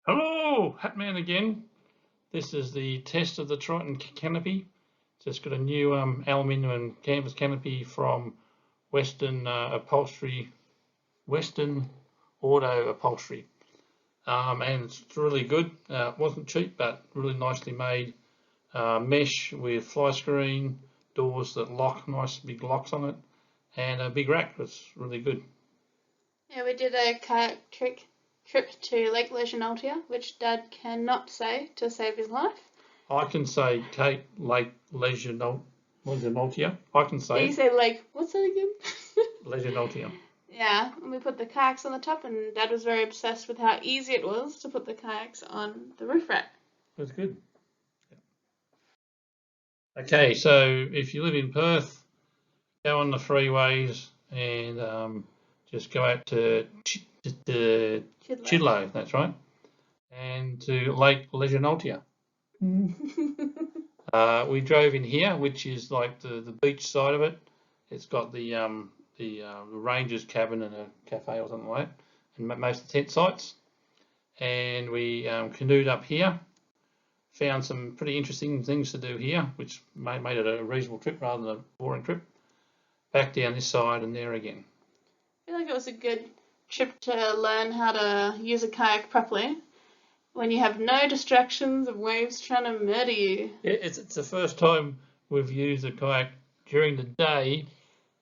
Hello, Hatman again. This is the test of the Triton Canopy. Just got a new aluminium and canvas canopy from Western Auto Upholstery, and it's really good. It wasn't cheap, but really nicely made. Mesh with fly screen, doors that lock, nice big locks on it, and a big rack. It's really good. Yeah, we did a kayak trip to Lake Leschenaultia, which Dad cannot say to save his life. I can say Lake Leschenaultia. I can say You say Lake, what's that again? Leschenaultia. Yeah, and we put the kayaks on the top, and Dad was very obsessed with how easy it was to put the kayaks on the roof rack. It was good. Okay, so if you live in Perth, go on the freeways and just go out to Chidlow, that's right, and to Lake Leschenaultia. We drove in here, which is like the beach side of it. It's got the ranger's cabin and a cafe or something like that, and most of the tent sites. And we canoed up here. Found some pretty interesting things to do here, which made it a reasonable trip rather than a boring trip. Back down this side and there again. I feel like it was a good trip to learn how to use a kayak properly when you have no distractions of waves trying to murder you. It's the first time we've used a kayak during the day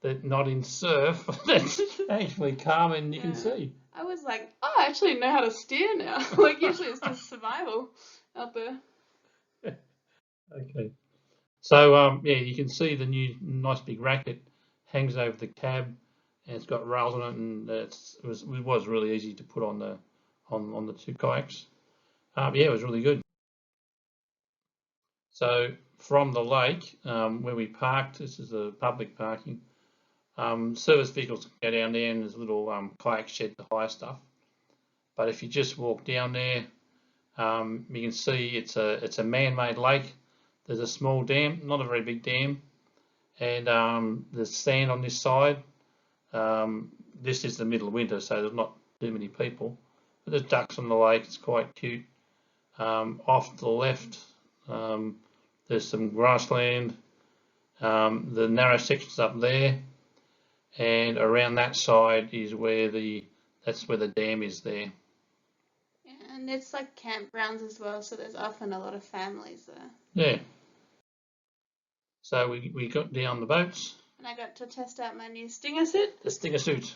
that not in surf. That's actually calm and you can see. I was like, oh, I actually know how to steer now. Like usually it's just survival out there. Okay. So yeah, you can see the new nice big racket hangs over the cab, and it's got rails on it, and it was really easy to put on the two kayaks. Yeah, it was really good. So from the lake where we parked, this is the public parking. Service vehicles go down there, and there's a little kayak shed to hire stuff. But if you just walk down there, you can see it's a man-made lake. There's a small dam, not a very big dam, and there's sand on this side. This is the middle of winter, so there's not too many people. But there's ducks on the lake. It's quite cute. Off to the left, there's some grassland. The narrow section's up there, and around that side is where that's where the dam is there. Yeah, and it's like campgrounds as well, so there's often a lot of families there. Yeah. So we got down the boats. And I got to test out my new Stinger suit. The Stinger suit.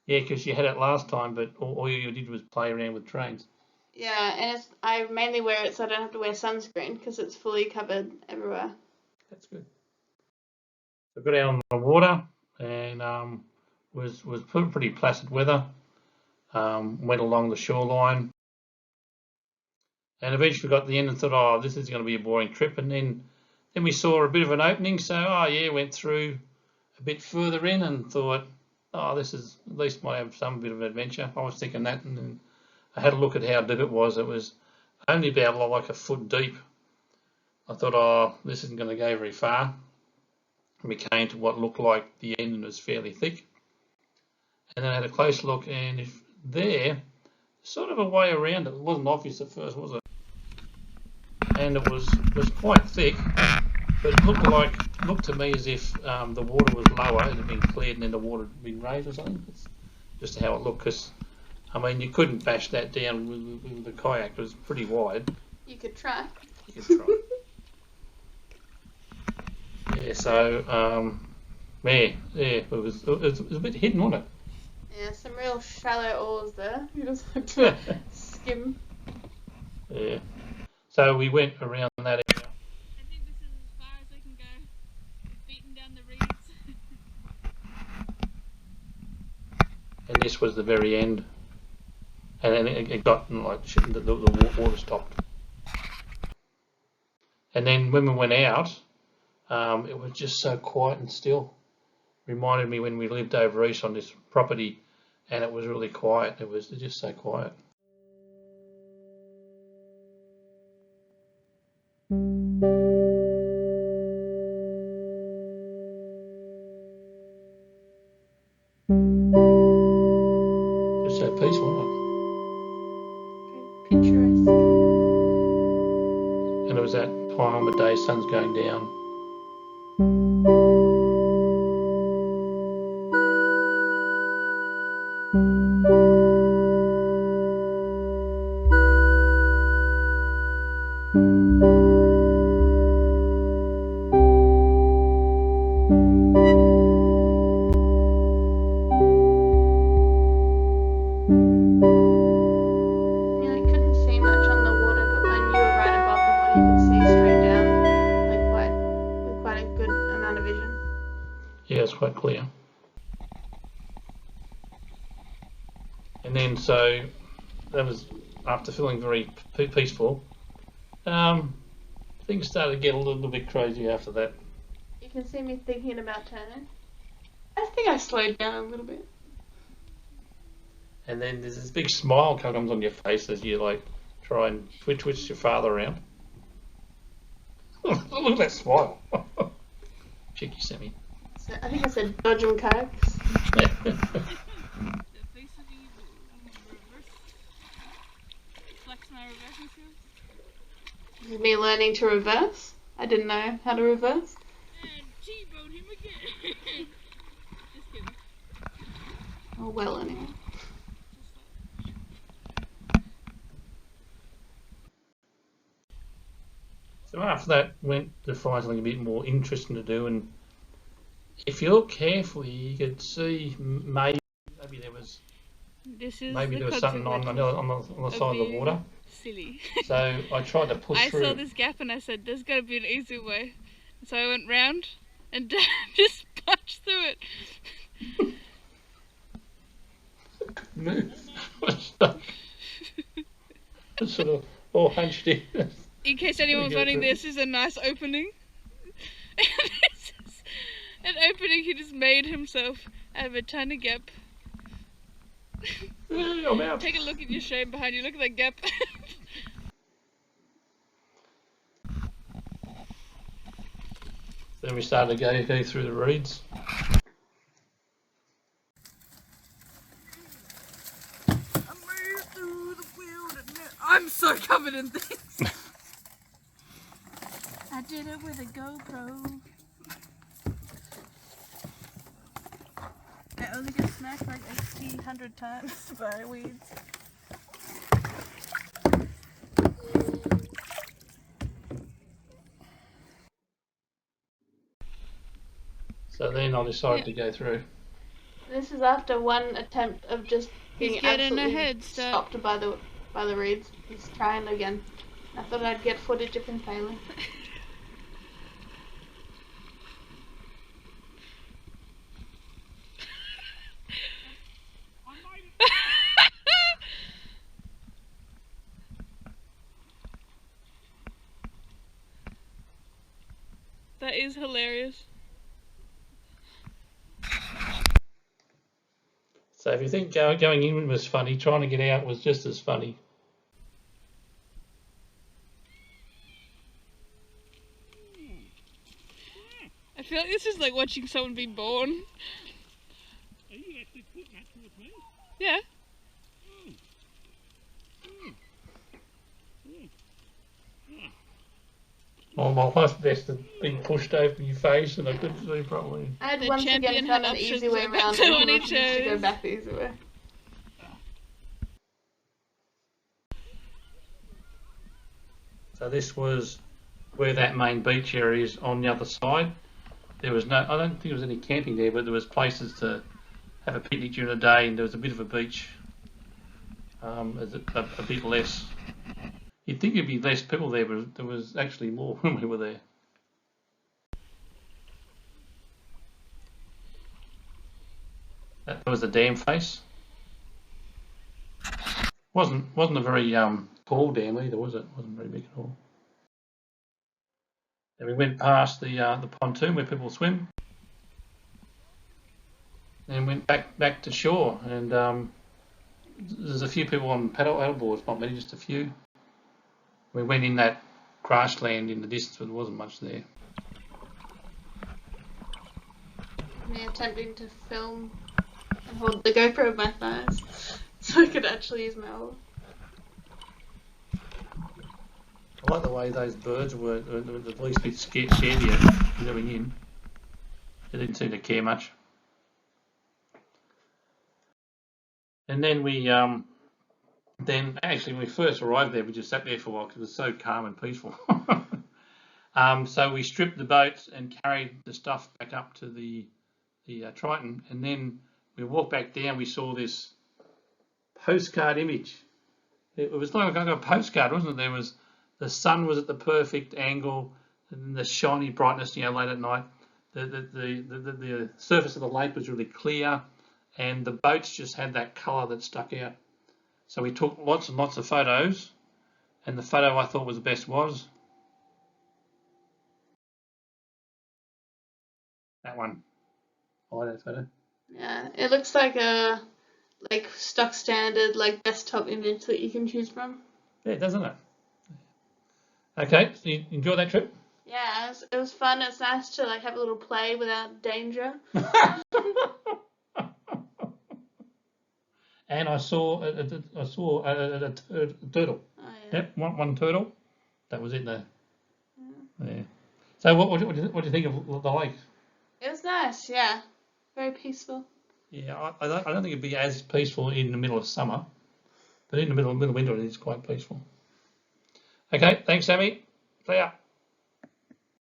Yeah, because you had it last time, but all you did was play around with trains. Yeah, and I mainly wear it so I don't have to wear sunscreen because it's fully covered everywhere. That's good. So got out on the water and was pretty placid weather. Went along the shoreline, and eventually got to the end and thought, oh, this is going to be a boring trip. And then we saw a bit of an opening, so oh yeah, went through a bit further in and thought, oh, this is at least might have some bit of an adventure. I was thinking that, and then I had a look at how deep it was. It was only about like a foot deep. I thought, oh, this isn't going to go very far. And we came to what looked like the end, and it was fairly thick. And then I had a close look, and there, sort of a way around it. It wasn't obvious at first, was it? And it was quite thick, but it looked to me as if the water was lower, it had been cleared, and then the water had been raised or something. That's just how it looked. Because I mean, you couldn't bash that down with the kayak. It was pretty wide. You could try. You could try. Yeah. So yeah, it was a bit hidden, wasn't it? Yeah, some real shallow oars there. You just have to skim. Yeah. So we went around that area. I think this is as far as I can go. Beating down the reeds. And this was the very end. And then it got like the water stopped. And then when we went out, it was just so quiet and still. Reminded me when we lived over east on this property, and it was really quiet. It was just so quiet. Just so peaceful, wasn't it? was that time of day, sun's going down. Yeah, I couldn't see much on the water, but when you were right above the water, you could see straight down, like with quite a good amount of vision. Yeah, it's quite clear. And then so that was after feeling very peaceful. Things started to get a little bit crazy after that. You can see me thinking about turning. I think I slowed down a little bit. And then there's this big smile comes on your face as you like try and twitch your father around. Look at that smile. Cheeky Sammy. So I think I said dodge 'em kayaks. This is me learning to reverse. I didn't know how to reverse. And T-bone him again. Just kidding. Oh well, anyway. So after that went to find something a bit more interesting to do, and if you look carefully you could see maybe there was something on the side of the water. Silly. So I tried to push through. I saw this gap and I said, there's got to be an easy way. So I went round and Dad just punched through it. Move. Sort of all hunched in. In case anyone was wondering, this is a nice opening. This is an opening he just made himself out of a tiny gap. I'm out. Take a look at your shame behind you. Look at that gap. Then we started to go through the reeds. I'm so covered in things. I did it with a GoPro. I only get smacked like 100 times by weeds. So then I decided to go through. This is after one attempt of just being He's getting a absolutely head start. stopped by the reeds. He's trying again. I thought I'd get footage of him failing. That is hilarious. So if you think going in was funny, trying to get out was just as funny. I feel like this is like watching someone be born. Are you actually putting that towards me? Yeah. Well, my wife's best had been pushed over your face and I couldn't see properly. I had The once again champion found had an easy options way like around that and when he he refused to go chose. back the easy way. So this was where that main beach area is on the other side. There was I don't think there was any camping there, but there was places to have a picnic during the day, and there was a bit of a beach. A bit less. You'd think there'd be less people there, but there was actually more when we were there. That was the dam face. Wasn't a very tall dam either, was it? Wasn't very big at all. Then we went past the pontoon where people swim, and went back to shore. And there's a few people on paddle boards, not many, just a few. We went in that grassland in the distance, but there wasn't much there. Me attempting to film and hold the GoPro of my thighs so I could actually use my elbow. I like the way those birds were at least a bit scared you going in. They didn't seem to care much. And then then actually when we first arrived there, we just sat there for a while because it was so calm and peaceful. So we stripped the boats and carried the stuff back up to the Triton, and then we walked back down. We saw this postcard image. It was like a postcard, wasn't it? There was the sun was at the perfect angle, and the shiny brightness, late at night. The surface of the lake was really clear, and the boats just had that colour that stuck out. So we took lots and lots of photos, and the photo I thought was the best was that one. I like that photo. Yeah, it looks like a stock standard desktop image that you can choose from. Yeah, doesn't it? Okay, so you enjoy that trip? Yeah, it was fun. It's nice to have a little play without danger. And I saw a turtle. Oh, yeah. Yep, one turtle. That was it though. Yeah. So what do you think of the lake? It was nice. Yeah, very peaceful. Yeah, I don't think it'd be as peaceful in the middle of summer, but in the middle of winter it is quite peaceful. Okay, thanks, Sammy. See ya.